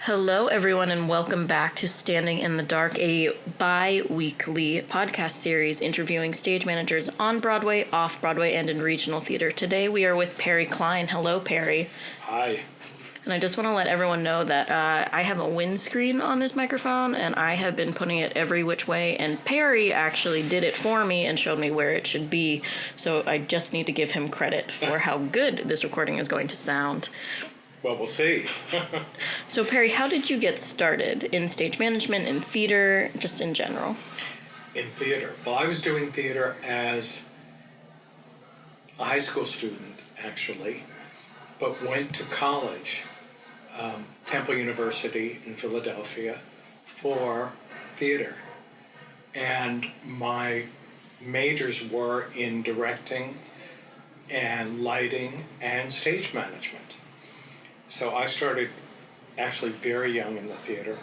Hello, everyone, and welcome back to Standing in the Dark, a bi-weekly podcast series interviewing stage managers on Broadway, off-Broadway, and in regional theater. Today, we are with Perry Cline. Hello, Perry. Hi. And I just want to let everyone know that I have a windscreen on this microphone, and I have been putting it every which way, and Perry actually did it for me and showed me where it should be, so I just need to give him credit for how good this recording is going to sound. Well, we'll see. So, Perry, how did you get started in stage management, in theater, just in general? In theater. Well, I was doing theater as a high school student, actually, but went to college, Temple University in Philadelphia, for theater. And my majors were in directing and lighting and stage management. So I started actually very young in the theater.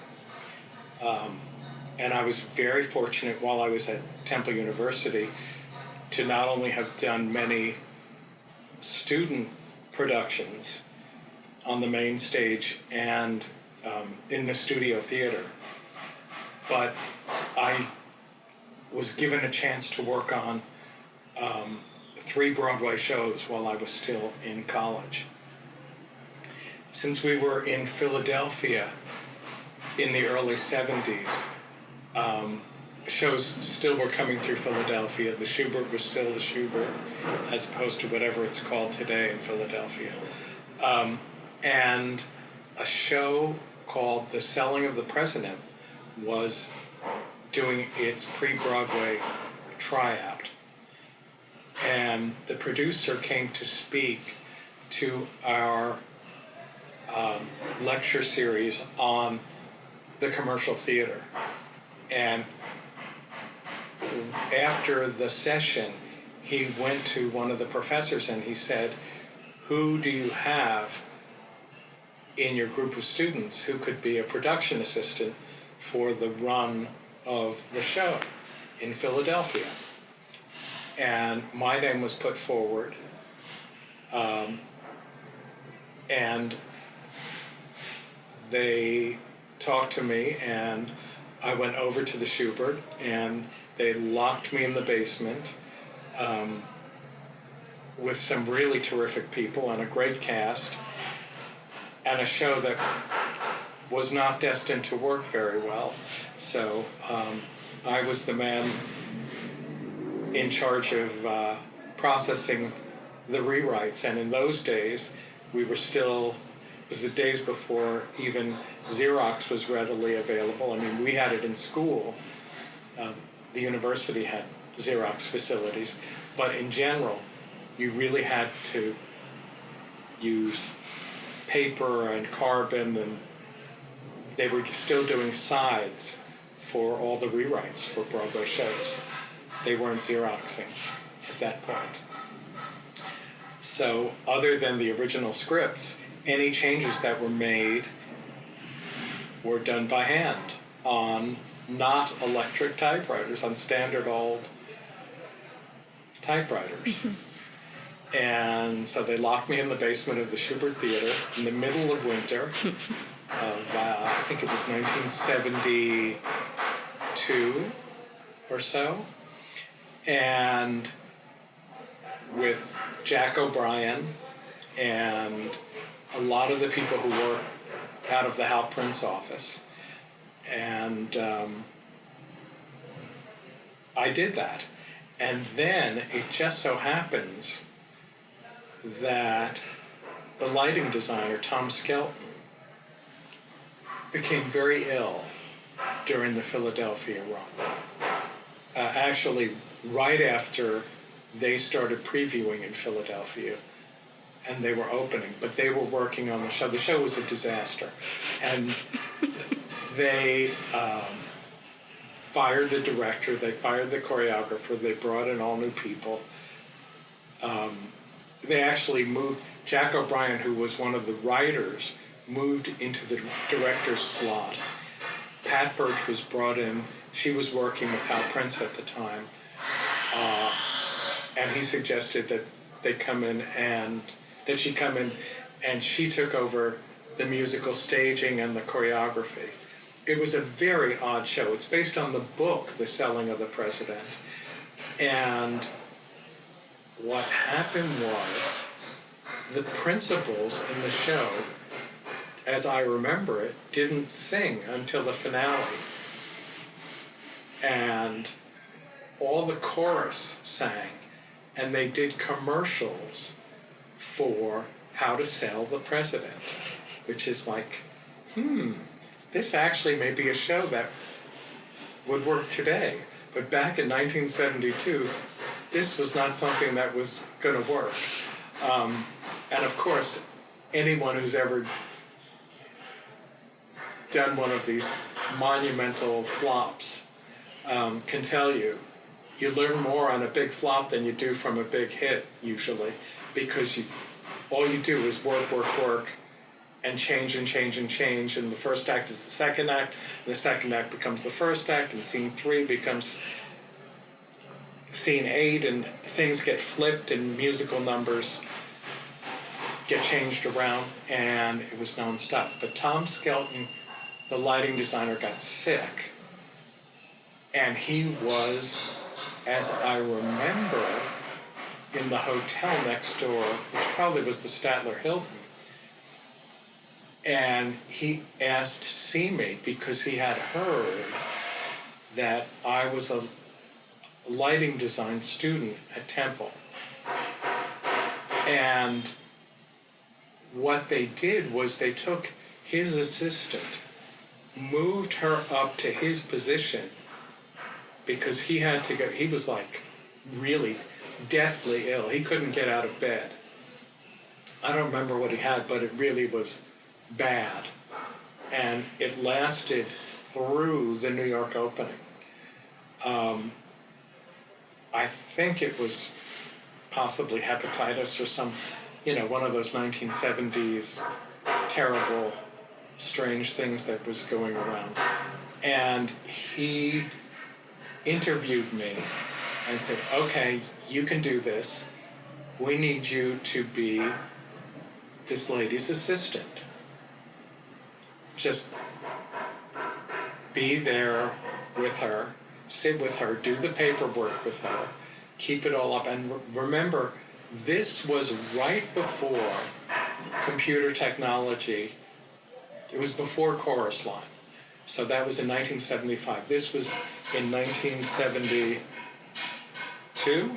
And I was very fortunate while I was at Temple University to not only have done many student productions on the main stage and in the studio theater, but I was given a chance to work on 3 Broadway shows while I was still in college. Since we were in Philadelphia in the early 70s, shows still were coming through Philadelphia. The Schubert was still the Schubert, as opposed to whatever it's called today in Philadelphia. And a show called The Selling of the President was doing its pre-Broadway tryout. And the producer came to speak to our lecture series on the commercial theater. And after the session, he went to one of the professors and he said, "Who do you have in your group of students who could be a production assistant for the run of the show in Philadelphia?" And my name was put forward. And they talked to me, and I went over to the Schubert, and they locked me in the basement with some really terrific people and a great cast, and a show that was not destined to work very well. So I was the man in charge of processing the rewrites, and in those days, we were still, it was the days before even Xerox was readily available. I mean, we had it in school. The university had Xerox facilities, but in general, you really had to use paper and carbon, and they were still doing sides for all the rewrites for Broadway shows. They weren't Xeroxing at that point. So other than the original scripts, any changes that were made were done by hand on not electric typewriters, on standard old typewriters. And so they locked me in the basement of the Schubert Theater in the middle of winter of, I think it was 1972 or so. And with Jack O'Brien and a lot of the people who work out of the Hal Prince office. And I did that. And then it just so happens that the lighting designer, Tom Skelton, became very ill during the Philadelphia run. Actually, right after they started previewing in Philadelphia, and they were opening, but they were working on the show. The show was a disaster. And they fired the director, they fired the choreographer, they brought in all new people. They actually moved, Jack O'Brien, who was one of the writers, moved into the director's slot. Pat Birch was brought in. She was working with Hal Prince at the time. And he suggested that they come in and, that she come in, and she took over the musical staging and the choreography. It was a very odd show. It's based on the book, The Selling of the President. And what happened was the principals in the show, as I remember it, didn't sing until the finale. And all the chorus sang, and they did commercials for how to sell the president, which is like, this actually may be a show that would work today. But back in 1972, this was not something that was going to work. And of course, anyone who's ever done one of these monumental flops can tell you, you learn more on a big flop than you do from a big hit, usually, because all you do is work, and change, and the first act is the second act, and the second act becomes the first act, and scene 3 becomes scene 8, and things get flipped, and musical numbers get changed around, and it was nonstop. But Tom Skelton, the lighting designer, got sick, and he was, as I remember, in the hotel next door, which probably was the Statler Hilton, and he asked to see me because he had heard that I was a lighting design student at Temple. And what they did was they took his assistant, moved her up to his position, because he had to go, he was like really deathly ill. He couldn't get out of bed. I don't remember what he had, but it really was bad. And it lasted through the New York opening. I think it was possibly hepatitis or some, one of those 1970s terrible, strange things that was going around. And he interviewed me and said, okay, you can do this. We need you to be this lady's assistant. Just be there with her, sit with her, do the paperwork with her, keep it all up. And remember, this was right before computer technology. It was before Chorus Line. So that was in 1975. This was in 1972,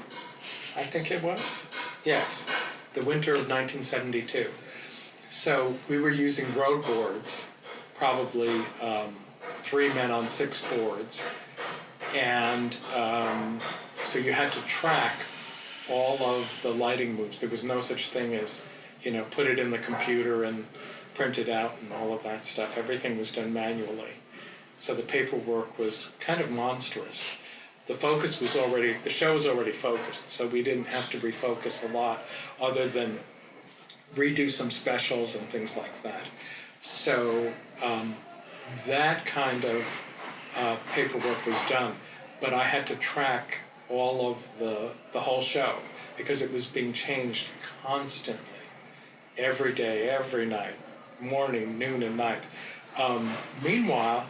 I think it was. Yes, the winter of 1972. So we were using road boards, probably 3 men on 6 boards. And so you had to track all of the lighting moves. There was no such thing as, put it in the computer and print it out and all of that stuff. Everything was done manually. So the paperwork was kind of monstrous. The show was already focused, so we didn't have to refocus a lot other than redo some specials and things like that. So that kind of paperwork was done, but I had to track all of the whole show because it was being changed constantly, every day, every night, morning, noon, and night. Meanwhile,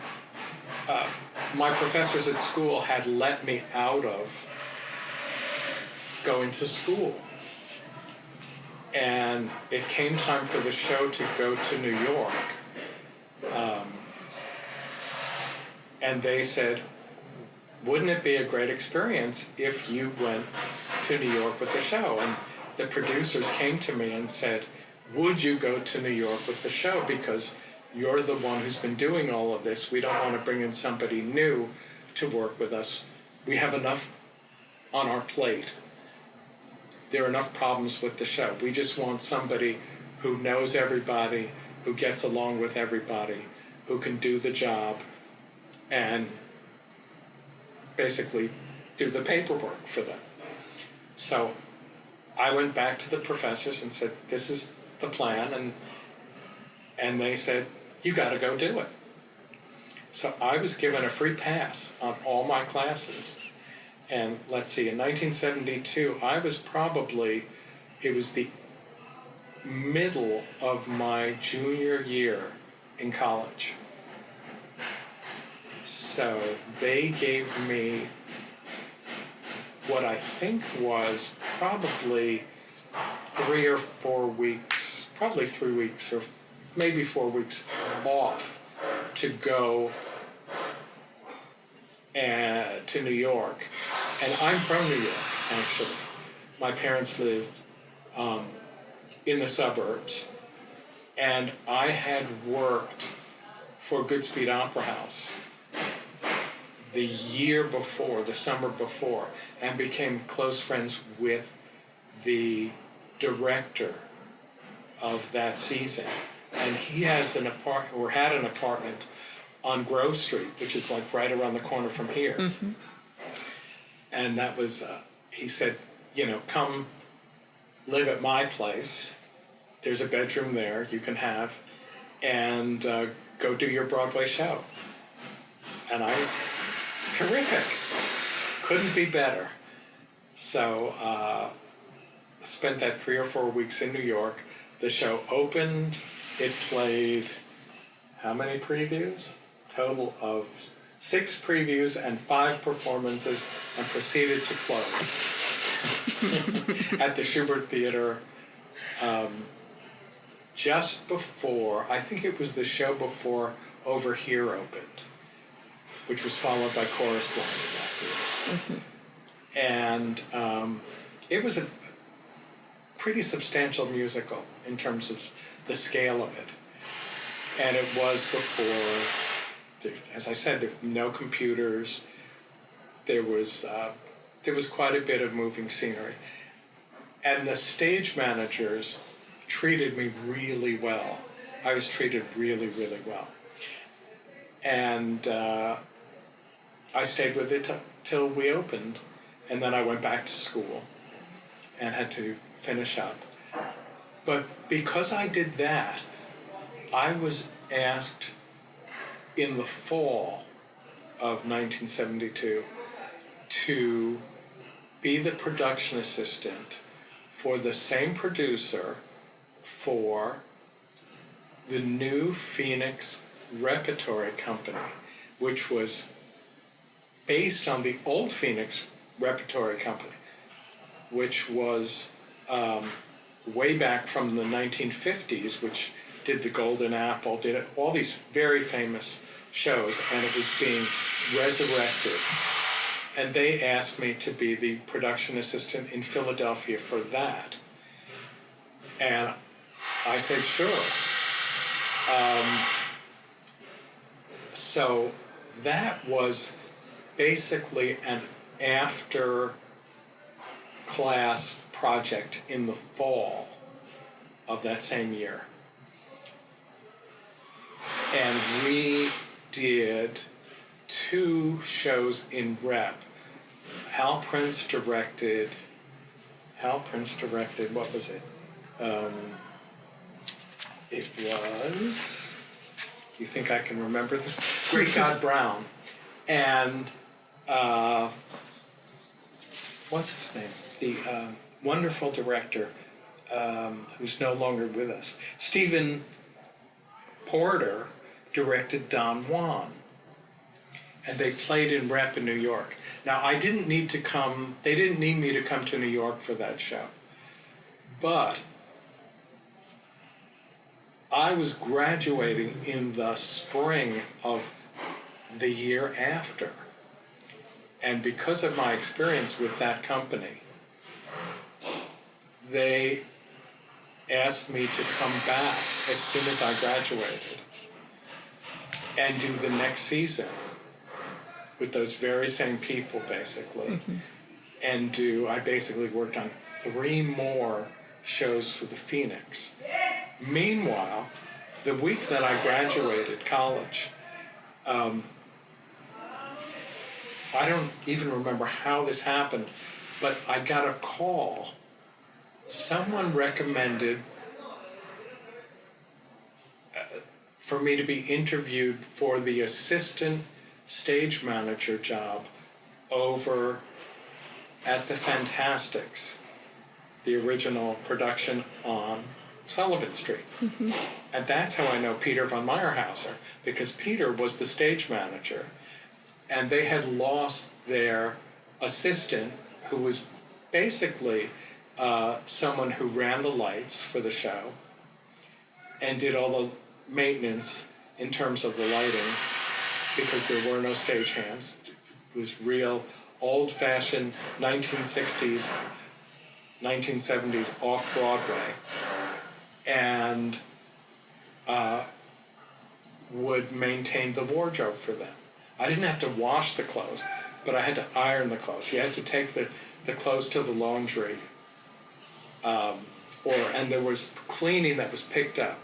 my professors at school had let me out of going to school. And it came time for the show to go to New York. And they said, wouldn't it be a great experience if you went to New York with the show? And the producers came to me and said, would you go to New York with the show? Because you're the one who's been doing all of this. We don't want to bring in somebody new to work with us. We have enough on our plate. There are enough problems with the show. We just want somebody who knows everybody, who gets along with everybody, who can do the job and basically do the paperwork for them. So I went back to the professors and said, this is the plan, and they said, you got to go do it. So I was given a free pass on all my classes. And let's see, in 1972, I was probably, it was the middle of my junior year in college. So they gave me what I think was probably 3 or 4 weeks, probably 3 weeks or maybe 4 weeks off to go to New York. And I'm from New York, actually. My parents lived in the suburbs, and I had worked for Goodspeed Opera House the year before, the summer before, and became close friends with the director of that season. And he has an apartment, or had an apartment on Grove Street, which is like right around the corner from here. Mm-hmm. And that was, he said, come live at my place. There's a bedroom there you can have, and go do your Broadway show. And I was terrific. Couldn't be better. So spent that 3 or 4 weeks in New York. The show opened. It played how many previews? Total of 6 previews and 5 performances, and proceeded to close at the Schubert Theater just before, I think it was the show before Over Here opened, which was followed by Chorus Line in that theater. Mm-hmm. And it was a pretty substantial musical in terms of the scale of it. And it was before, as I said, there were no computers. There was quite a bit of moving scenery. And the stage managers treated me really well. I was treated really, really well. And I stayed with it till we opened. And then I went back to school and had to finish up. But because I did that, I was asked in the fall of 1972 to be the production assistant for the same producer for the new Phoenix Repertory Company, which was based on the old Phoenix Repertory Company, which was way back from the 1950s, which did the Golden Apple, did all these very famous shows, and it was being resurrected. And they asked me to be the production assistant in Philadelphia for that. And I said, sure. So that was basically an after-class project in the fall of that same year. And we did 2 shows in rep. Hal Prince directed, what was it? It was, do you think I can remember this? Great God Brown. And what's his name? The wonderful director who's no longer with us. Stephen Porter directed Don Juan. And they played in rep in New York. Now, they didn't need me to come to New York for that show. But I was graduating in the spring of the year after. And because of my experience with that company, they asked me to come back as soon as I graduated and do the next season with those very same people, basically. Mm-hmm. And I basically worked on 3 more shows for the Phoenix. Meanwhile, the week that I graduated college, I don't even remember how this happened, but I got a call. Someone recommended for me to be interviewed for the assistant stage manager job over at the Fantastics, the original production on Sullivan Street. And that's how I know Peter von Meyerhauser, because Peter was the stage manager, and they had lost their assistant, who was basically someone who ran the lights for the show and did all the maintenance in terms of the lighting, because there were no stagehands. It was real old-fashioned 1960s, 1970s off-Broadway, and would maintain the wardrobe for them. I didn't have to wash the clothes, but I had to iron the clothes. You had to take the clothes to the laundry, and there was cleaning that was picked up.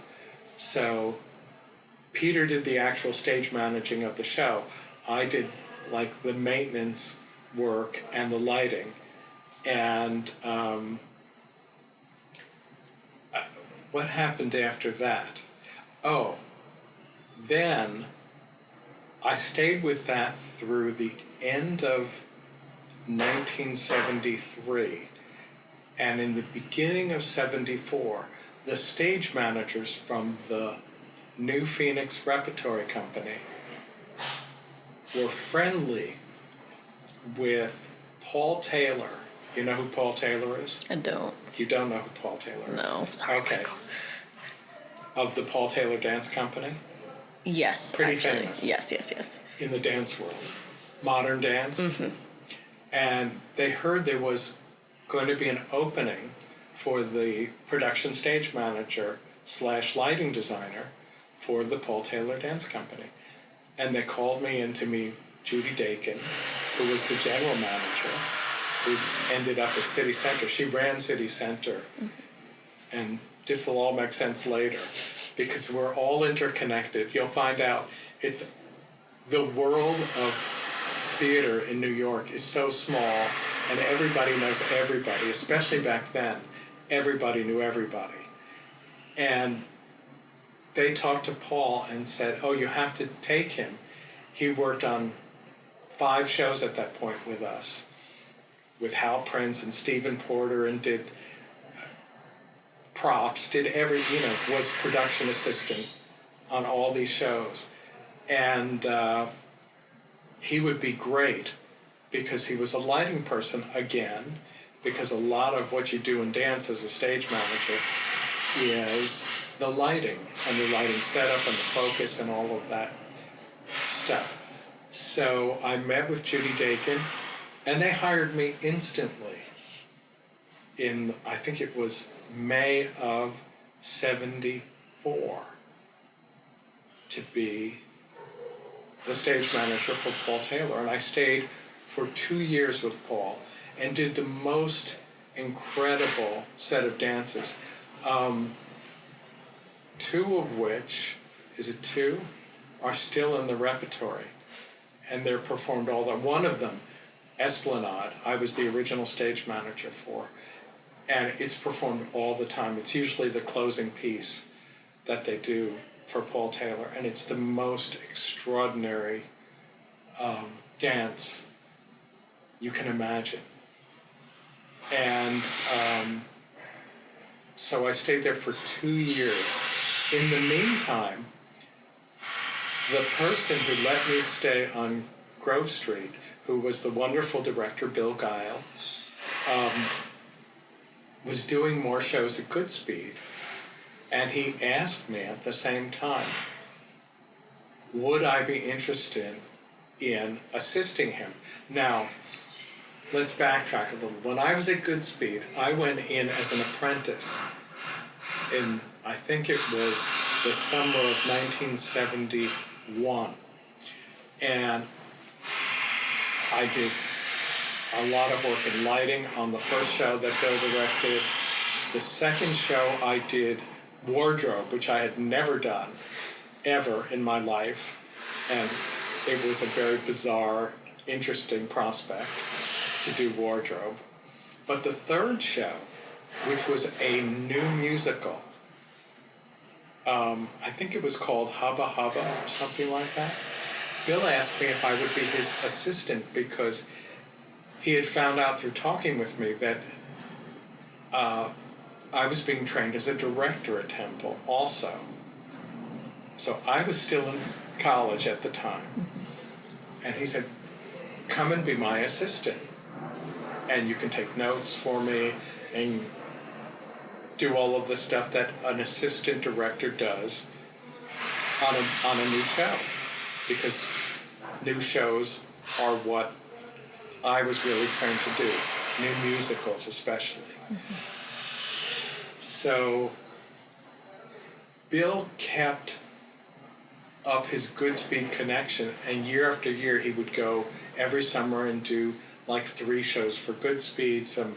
So Peter did the actual stage managing of the show. I did like the maintenance work and the lighting. And what happened after that? Oh, then I stayed with that through the end of 1973. And in the beginning of 74, the stage managers from the New Phoenix Repertory Company were friendly with Paul Taylor. You know who Paul Taylor is? I don't. You don't know who Paul Taylor is? No, sorry. Okay. Michael. Of the Paul Taylor Dance Company? Yes. Pretty actually. famous. Yes. In the dance world. Modern dance. Mm-hmm. And they heard there was going to be an opening for the production stage manager / lighting designer for the Paul Taylor Dance Company. And they called me in to meet Judy Dakin, who was the general manager, who ended up at City Center. She ran City Center. And this will all make sense later, because we're all interconnected. You'll find out it's the world of theater in New York is so small, and everybody knows everybody, especially back then. Everybody knew everybody. And they talked to Paul and said, oh, you have to take him. He worked on 5 shows at that point with us, with Hal Prince and Stephen Porter, and did props, did was production assistant on all these shows. And he would be great, because he was a lighting person again, because a lot of what you do in dance as a stage manager is the lighting and the lighting setup and the focus and all of that stuff. So I met with Judy Dakin, and they hired me instantly in, I think it was May of 74, to be the stage manager for Paul Taylor. And I stayed for 2 years with Paul and did the most incredible set of dances. 2 of which, is it 2, are still in the repertory, and they're performed all the. One of them, Esplanade, I was the original stage manager for, and it's performed all the time. It's usually the closing piece that they do for Paul Taylor, and it's the most extraordinary dance you can imagine. And so I stayed there for 2 years. In the meantime, the person who let me stay on Grove Street, who was the wonderful director, Bill Guile, was doing more shows at Goodspeed. And he asked me at the same time, would I be interested in assisting him? Now, let's backtrack a little. When I was at Goodspeed, I went in as an apprentice in, I think it was the summer of 1971. And I did a lot of work in lighting on the first show that Bill directed. The second show I did wardrobe, which I had never done ever in my life, and it was a very bizarre, interesting prospect to do wardrobe. But the third show, which was a new musical, I think it was called Hubba Hubba or something like that. Bill asked me if I would be his assistant, because he had found out through talking with me that I was being trained as a director at Temple also. So I was still in college at the time. And he said, come and be my assistant. And you can take notes for me and do all of the stuff that an assistant director does on a new show. Because new shows are what I was really trained to do, new musicals especially. So Bill kept up his Goodspeed connection, and year after year he would go every summer and do like 3 shows for Goodspeed, some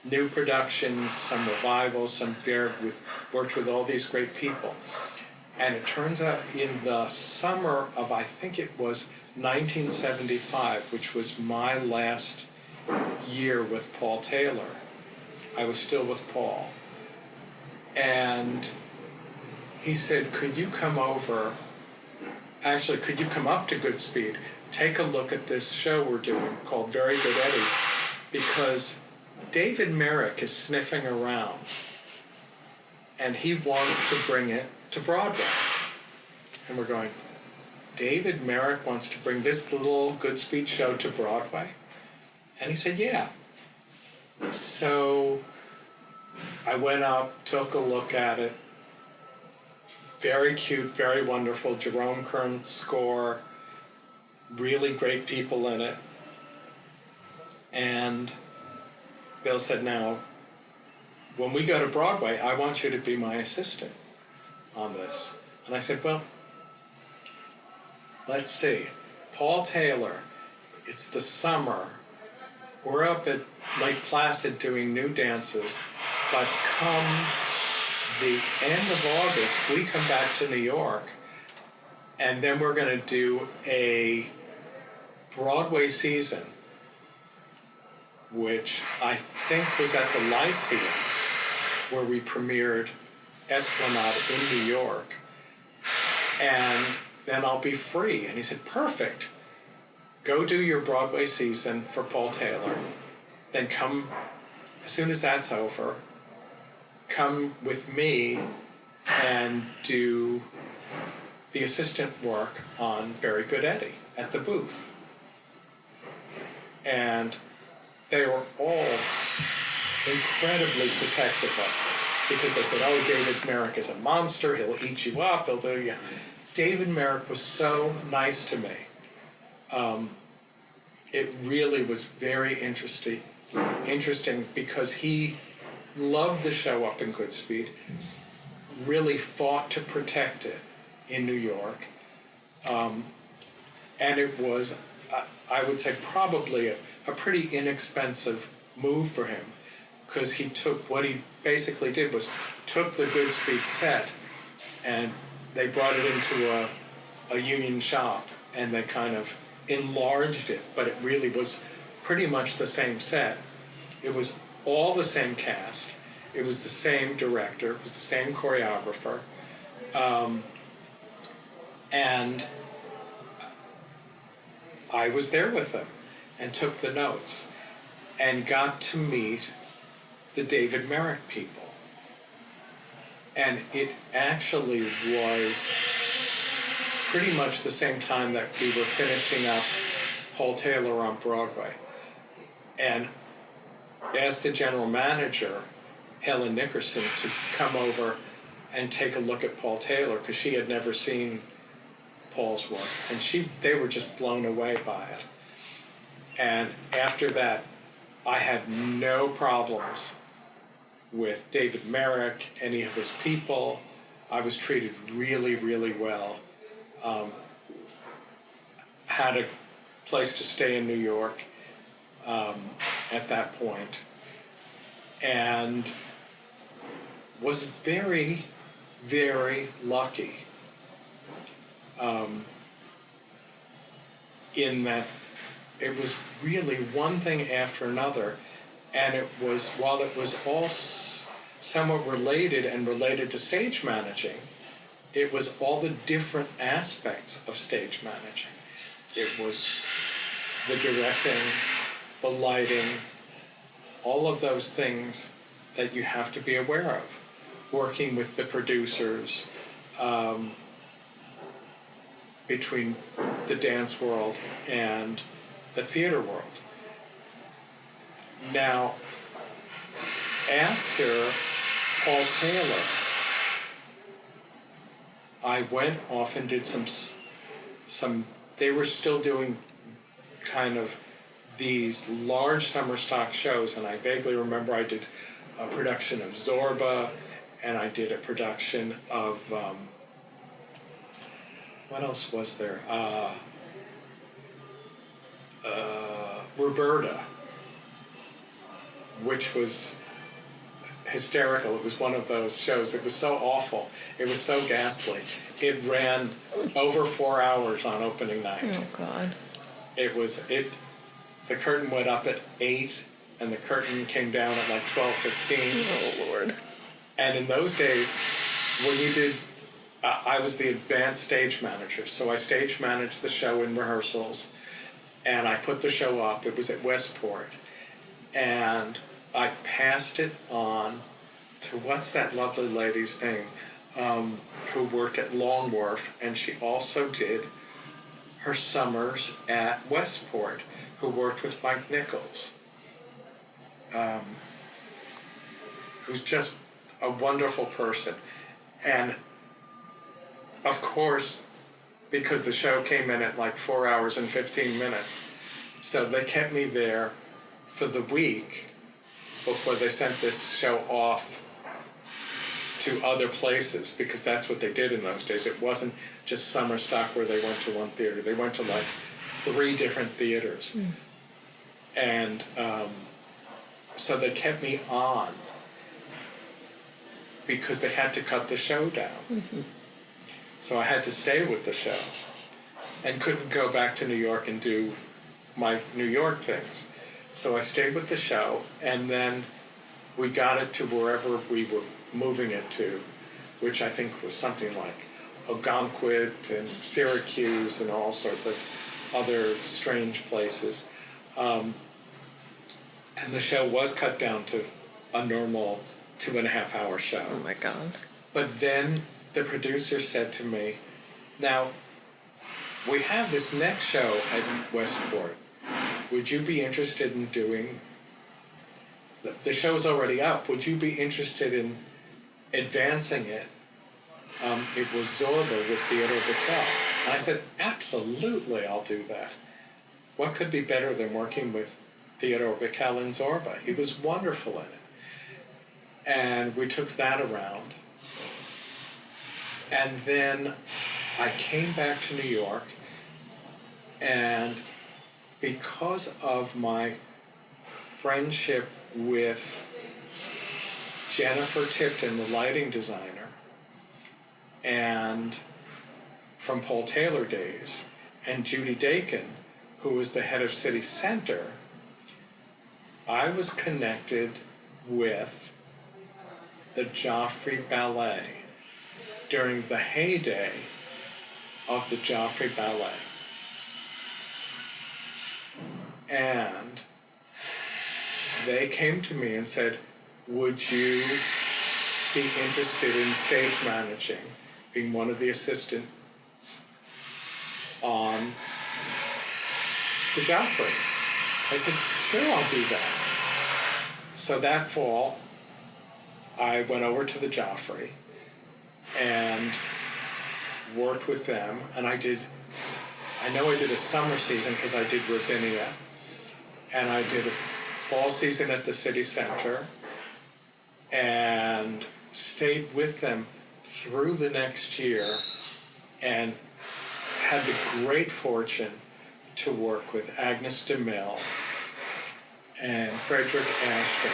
new productions, some revivals, some worked with all these great people. And it turns out in the summer of, I think it was 1975, which was my last year with Paul Taylor, I was still with Paul. And he said, could you come up to Goodspeed, take a look at this show we're doing called Very Good Eddie, because David Merrick is sniffing around and he wants to bring it to Broadway. And we're going, David Merrick wants to bring this little Goodspeed show to Broadway? And he said, yeah. So I went up, took a look at it. Very cute, very wonderful. Jerome Kern's score, really great people in it. And Bill said, now, when we go to Broadway, I want you to be my assistant on this. And I said, well, let's see. Paul Taylor, it's the summer. We're up at Lake Placid doing new dances, but come the end of August, we come back to New York, and then we're going to do a Broadway season, which I think was at the Lyceum, where we premiered Esplanade in New York, and then I'll be free. And he said, perfect. Go do your Broadway season for Paul Taylor, then come, as soon as that's over, come with me and do the assistant work on Very Good Eddie at the booth. And they were all incredibly protective of it, because they said, oh, David Merrick is a monster, he'll eat you up, he'll do you. David Merrick was so nice to me. It really was very interesting because he loved the show up in Goodspeed, really fought to protect it in New York. And it was, I would say, probably a pretty inexpensive move for him, because what he basically did was took the Goodspeed set and they brought it into a union shop and they kind of enlarged it, but it really was pretty much the same set. It was all the same cast. It was the same director. It was the same choreographer. And I was there with them and took the notes and got to meet the David Merrick people. And it actually was pretty much the same time that we were finishing up Paul Taylor on Broadway. And asked the general manager, Helen Nickerson, to come over and take a look at Paul Taylor, because she had never seen Paul's work. And they were just blown away by it. And after that, I had no problems with David Merrick, any of his people. I was treated really, really well. Had a place to stay in New York at that point, and was very, very lucky in that it was really one thing after another, and it was, while it was all somewhat related and related to stage managing, it was all the different aspects of stage managing. It was the directing, the lighting, all of those things that you have to be aware of, working with the producers, between the dance world and the theater world. Now, after Paul Taylor, I went off and did some. They were still doing kind of these large summer stock shows, and I vaguely remember I did a production of Zorba, and I did a production of what else was there? Roberta, which was hysterical. It was one of those shows. It was so awful. It was so ghastly. It ran over 4 hours on opening night. Oh, God. The curtain went up at 8, and the curtain came down at like 12:15. Oh, Lord. And in those days, when you did, I was the advanced stage manager, so I stage managed the show in rehearsals, and I put the show up. It was at Westport, and I passed it on to what's that lovely lady's name, who worked at Long Wharf, and she also did her summers at Westport, who worked with Mike Nichols, who's just a wonderful person. And of course, because the show came in at like 4 hours and 15 minutes, so they kept me there for the week before they sent this show off to other places, because that's what they did in those days. It wasn't just summer stock where they went to one theater. They went to like 3 different theaters. And so they kept me on because they had to cut the show down. So I had to stay with the show and couldn't go back to New York and do my New York things. So I stayed with the show, and then we got it to wherever we were moving it to, which I think was something like Algonquin and Syracuse and all sorts of other strange places. And the show was cut down to a normal 2.5 hour show. Oh, my God. But then the producer said to me, now, we have this next show at Westport. Would you be interested in doing, the show's already up, would you be interested in advancing it? It was Zorba with Theodore Bickel. And I said, absolutely, I'll do that. What could be better than working with Theodore Bickel in Zorba? He was wonderful in it. And we took that around. And then I came back to New York, and because of my friendship with Jennifer Tipton, the lighting designer, and from Paul Taylor days, and Judy Dakin, who was the head of City Center, I was connected with the Joffrey Ballet during the heyday of the Joffrey Ballet. And they came to me and said, would you be interested in stage managing, being one of the assistants on the Joffrey? I said, sure, I'll do that. So that fall, I went over to the Joffrey and worked with them, and I know I did a summer season because I did Ravinia, and I did a fall season at the City Center, and stayed with them through the next year, and had the great fortune to work with Agnes DeMille and Frederick Ashton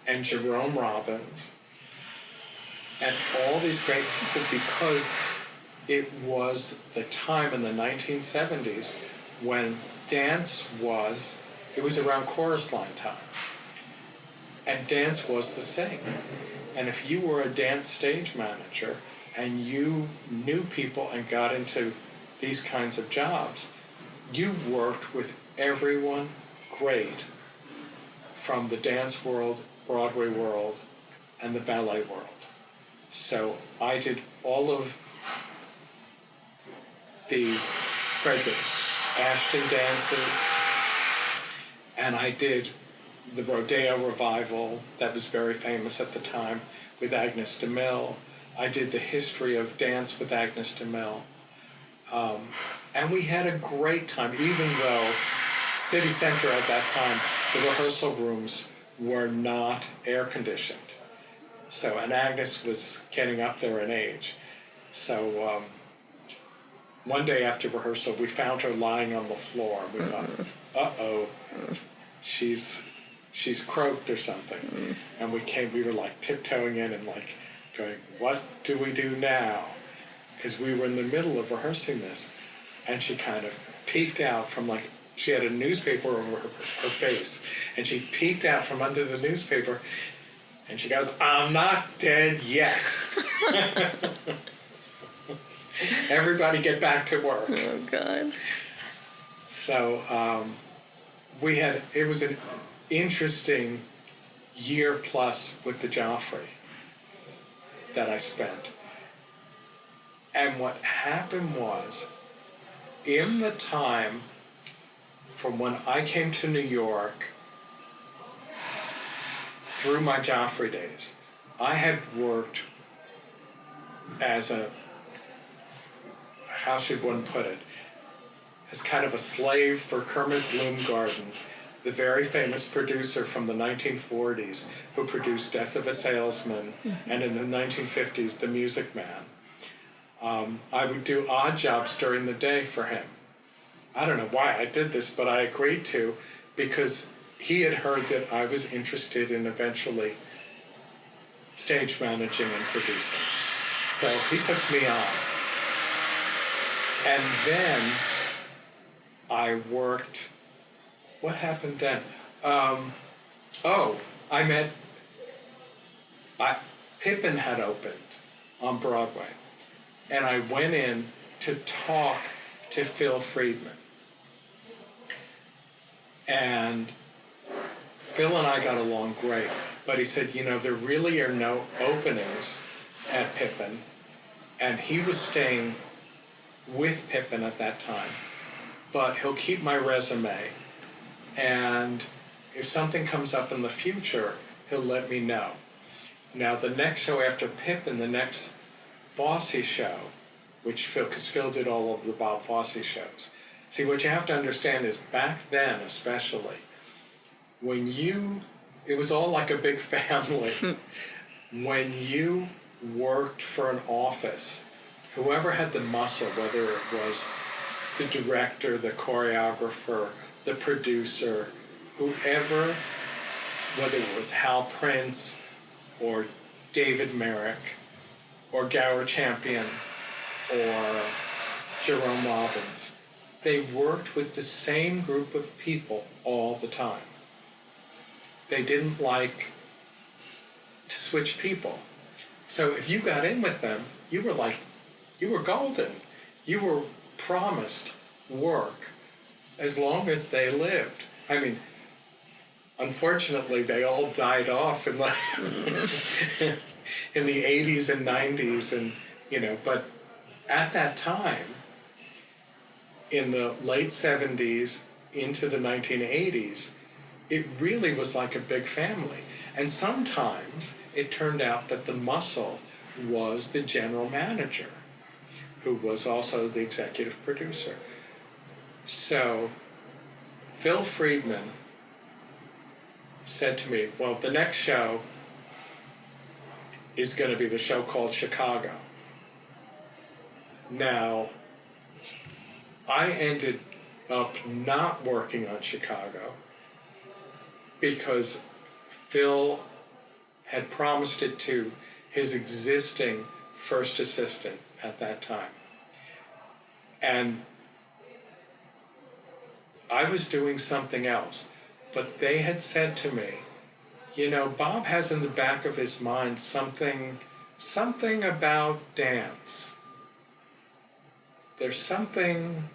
and Jerome Robbins and all these great people, because it was the time in the 1970s when dance was, it was around chorus line time. And dance was the thing. And if you were a dance stage manager and you knew people and got into these kinds of jobs, you worked with everyone great from the dance world Broadway world, and the ballet world. So I did all of these Frederick Ashton dances, and I did the Rodeo revival that was very famous at the time with Agnes DeMille. I did the history of dance with Agnes DeMille. And we had a great time, even though City Center at that time, the rehearsal rooms were not air conditioned. So, and Agnes was getting up there in age. So one day after rehearsal, we found her lying on the floor. We thought, uh-oh, she's croaked or something. And we were like tiptoeing in and like going, what do we do now? Because we were in the middle of rehearsing this. And she kind of peeked out from like, she had a newspaper over her face. And she peeked out from under the newspaper and she goes, I'm not dead yet. Everybody get back to work. Oh, God. So it was an interesting year plus with the Joffrey that I spent. And what happened was, in the time from when I came to New York through my Joffrey days, I had worked as how should one put it, as kind of a slave for Kermit Bloomgarden, the very famous producer from the 1940s who produced Death of a Salesman, and in the 1950s, The Music Man. I would do odd jobs during the day for him. I don't know why I did this, but I agreed to, because he had heard that I was interested in eventually stage managing and producing. So he took me on. And then I worked, what happened then? Pippin had opened on Broadway. And I went in to talk to Phil Friedman. And Phil and I got along great, but he said, there really are no openings at Pippin. And he was staying with Pippin at that time, but he'll keep my resume. And if something comes up in the future, he'll let me know. Now, the next show after Pippin, the next Fosse show, because Phil did all of the Bob Fosse shows. See, what you have to understand is back then, especially, it was all like a big family. When you worked for an office, whoever had the muscle, whether it was the director, the choreographer, the producer, whoever, whether it was Hal Prince or David Merrick or Gower Champion or Jerome Robbins, they worked with the same group of people all the time. They didn't like to switch people. So if you got in with them, you were golden. You were promised work as long as they lived. I mean, unfortunately, they all died off in the in the 80s and 90s, and but at that time, in the late 70s into the 1980s, it really was like a big family. And sometimes it turned out that the muscle was the general manager, who was also the executive producer. So Phil Friedman said to me, well, the next show is going to be the show called Chicago. Now, I ended up not working on Chicago because Phil had promised it to his existing first assistant at that time. And I was doing something else, but they had said to me, Bob has in the back of his mind something about dance. There's something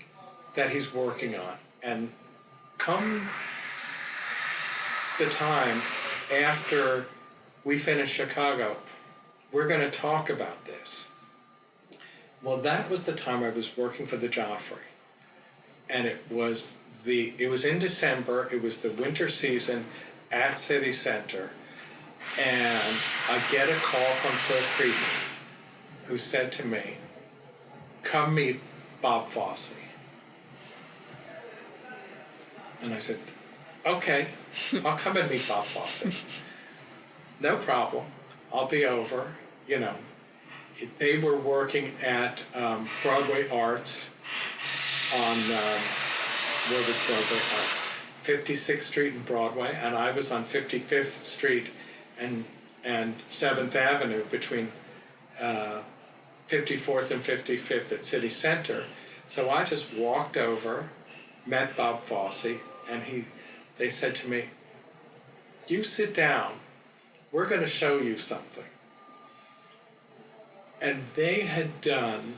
that he's working on, and come the time after we finish Chicago, we're going to talk about this. Well, that was the time I was working for the Joffrey. And it was in December, it was the winter season at City Center. And I get a call from Phil Friedman, who said to me, come meet Bob Fosse. And I said, okay, I'll come and meet Bob Fosse. No problem, I'll be over. You know, they were working at Broadway Arts on, where was Broadway Arts? 56th Street and Broadway, and I was on 55th Street and 7th Avenue between 54th and 55th at City Center. So I just walked over, met Bob Fosse, and they said to me, you sit down, we're going to show you something. And they had done,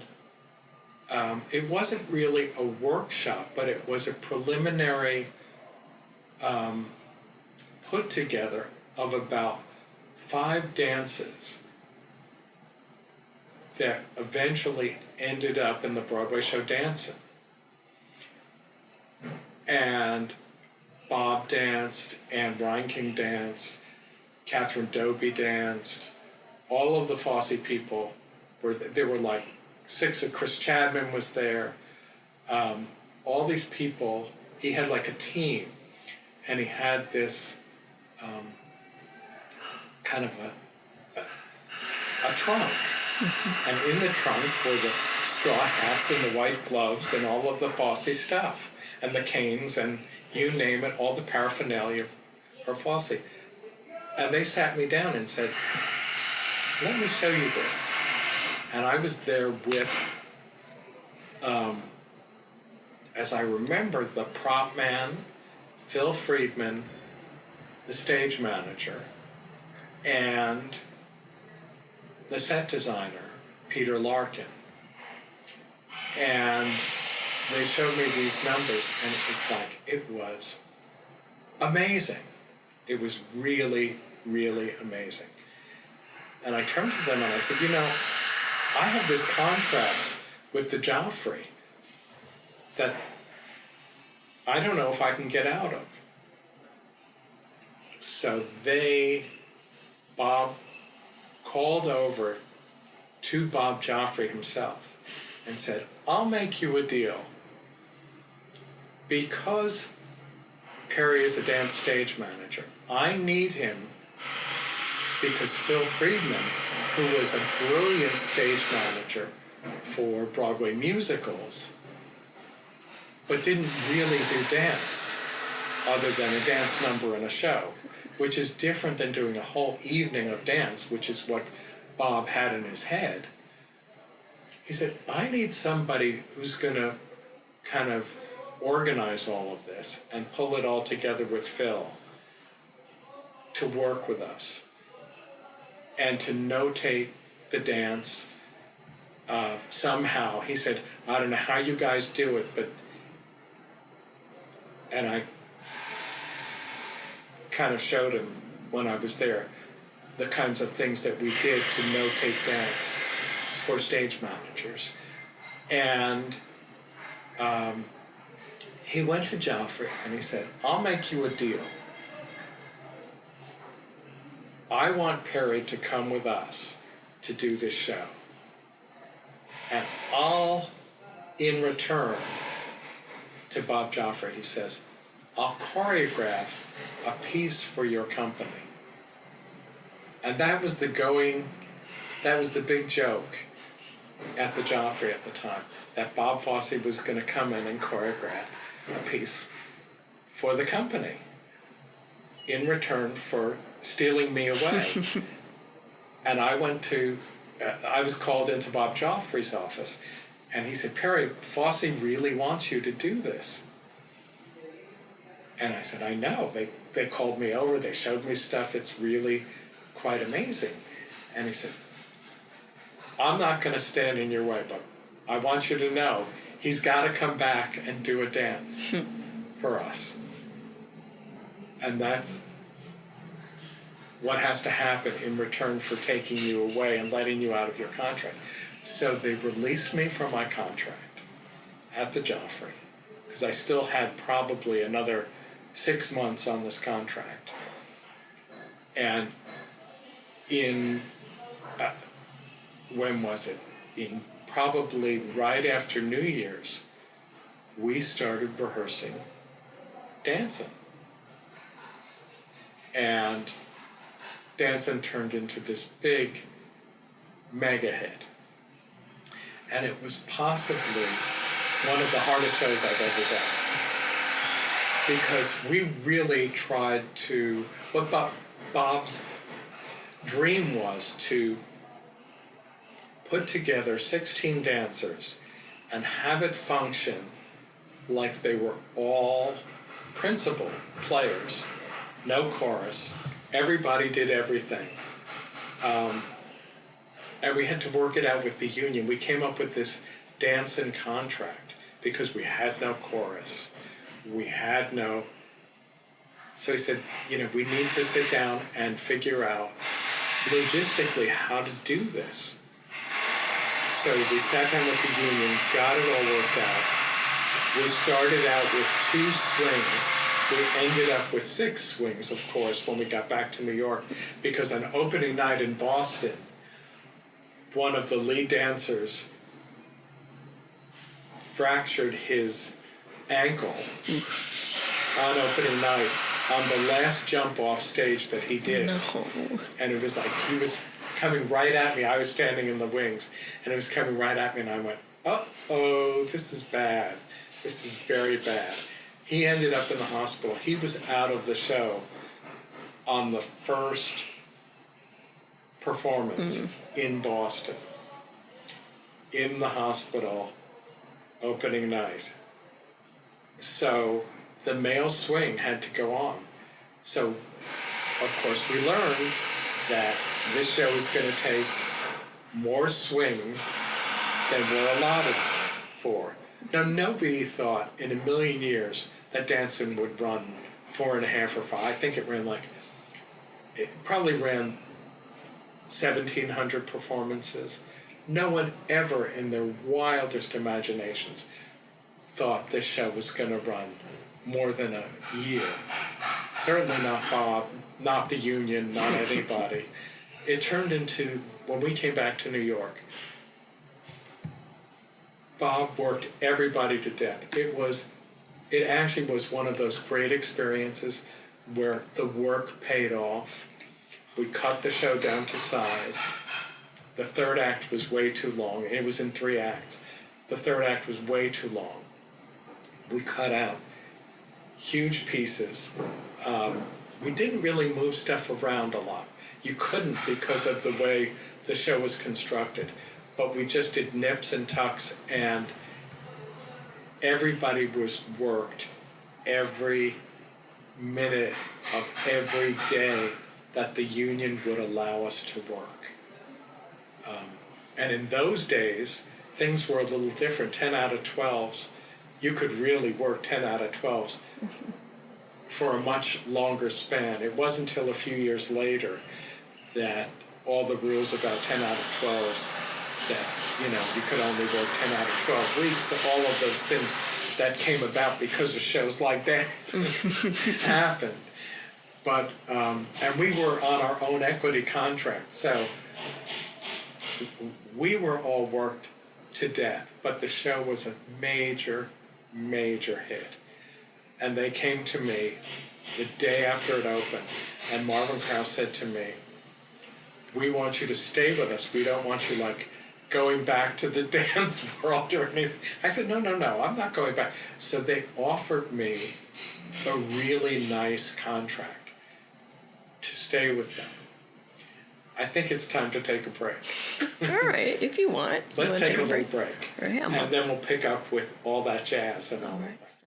it wasn't really a workshop, but it was a preliminary put together of about 5 dances that eventually ended up in the Broadway show Dancing. And Bob danced, Anne Reinking danced, Catherine Doby danced, all of the Fosse people there were like 6 of Chris Chapman was there. All these people, he had like a team, and he had this kind of a trunk. And in the trunk were the straw hats and the white gloves and all of the Fosse stuff, and the canes and you name it, all the paraphernalia for Fosse. And they sat me down and said, let me show you this. And I was there with, as I remember, the prop man, Phil Friedman, the stage manager, and the set designer, Peter Larkin. And they showed me these numbers, and it was amazing. It was really, really amazing. And I turned to them and I said, you know, I have this contract with the Joffrey that I don't know if I can get out of. So Bob called over to Bob Joffrey himself and said, I'll make you a deal. Because Perry is a dance stage manager, I need him because Phil Friedman, who was a brilliant stage manager for Broadway musicals, but didn't really do dance other than a dance number in a show, which is different than doing a whole evening of dance, which is what Bob had in his head. He said, I need somebody who's going to kind of organize all of this and pull it all together with Phil to work with us and to notate the dance somehow. He said, I don't know how you guys do it, and I kind of showed him when I was there the kinds of things that we did to notate dance for stage managers. And he went to Joffrey and he said, I'll make you a deal. I want Perry to come with us to do this show. And I'll, in return, to Bob Joffrey, he says, I'll choreograph a piece for your company. And that was the big joke at the Joffrey at the time, that Bob Fosse was going to come in and choreograph a piece for the company in return for stealing me away. And I was called into Bob Joffrey's office, and he said, Perry, Fosse really wants you to do this. And I said, I know. They called me over, they showed me stuff, it's really quite amazing. And he said, I'm not going to stand in your way, but I want you to know he's got to come back and do a dance for us. And what has to happen in return for taking you away and letting you out of your contract. So they released me from my contract at the Joffrey, because I still had probably another 6 months on this contract. And in, when was it? In probably right after New Year's, we started rehearsing dancing. And dancing turned into this big mega hit. And it was possibly one of the hardest shows I've ever done. Because we really tried to, what Bob's dream was to put together 16 dancers and have it function like they were all principal players, no chorus, everybody did everything. And we had to work it out with the union. We came up with this dancing contract because we had no chorus. We had no... So he said, you know, we need to sit down and figure out logistically how to do this. So we sat down with the union, got it all worked out. We started out with 2 swings. We ended up with 6 swings, of course, when we got back to New York, because on opening night in Boston, one of the lead dancers fractured his ankle on opening night on the last jump off stage that he did. No. And it was like he was coming right at me. I was standing in the wings, and it was coming right at me, and I went, uh-oh, this is bad. This is very bad. He ended up in the hospital. He was out of the show on the first performance in Boston, in the hospital, opening night. So the male swing had to go on. So, of course, we learned that this show is going to take more swings than we're allotted for. Now, nobody thought in a million years that dancing would run 4.5 or 5. I think it ran it probably ran 1,700 performances. No one ever in their wildest imaginations thought this show was going to run more than a year. Certainly not Bob, not the union, not anybody. It turned into, when we came back to New York, Bob worked everybody to death. It actually was one of those great experiences where the work paid off. We cut the show down to size. The 3rd act was way too long. It was in 3 acts. The 3rd act was way too long. We cut out huge pieces. We didn't really move stuff around a lot. You couldn't because of the way the show was constructed. But we just did nips and tucks, and everybody was worked every minute of every day that the union would allow us to work. And in those days, things were a little different. 10 out of 12s, you could really work 10 out of 12s for a much longer span. It wasn't until a few years later that all the rules about 10 out of 12s, that, you know, you could only work 10 out of 12 weeks, all of those things that came about because of shows like dance happened. But, and we were on our own equity contract, so we were all worked to death, but the show was a major, major hit. And they came to me the day after it opened, and Marvin Krause said to me, we want you to stay with us. We don't want you, like, going back to the dance world or anything. I said, no, I'm not going back. So they offered me a really nice contract to stay with them. I think it's time to take a break. All right, if you want. Let's take a little break. All right, and then we'll pick up with all that jazz and all right. that.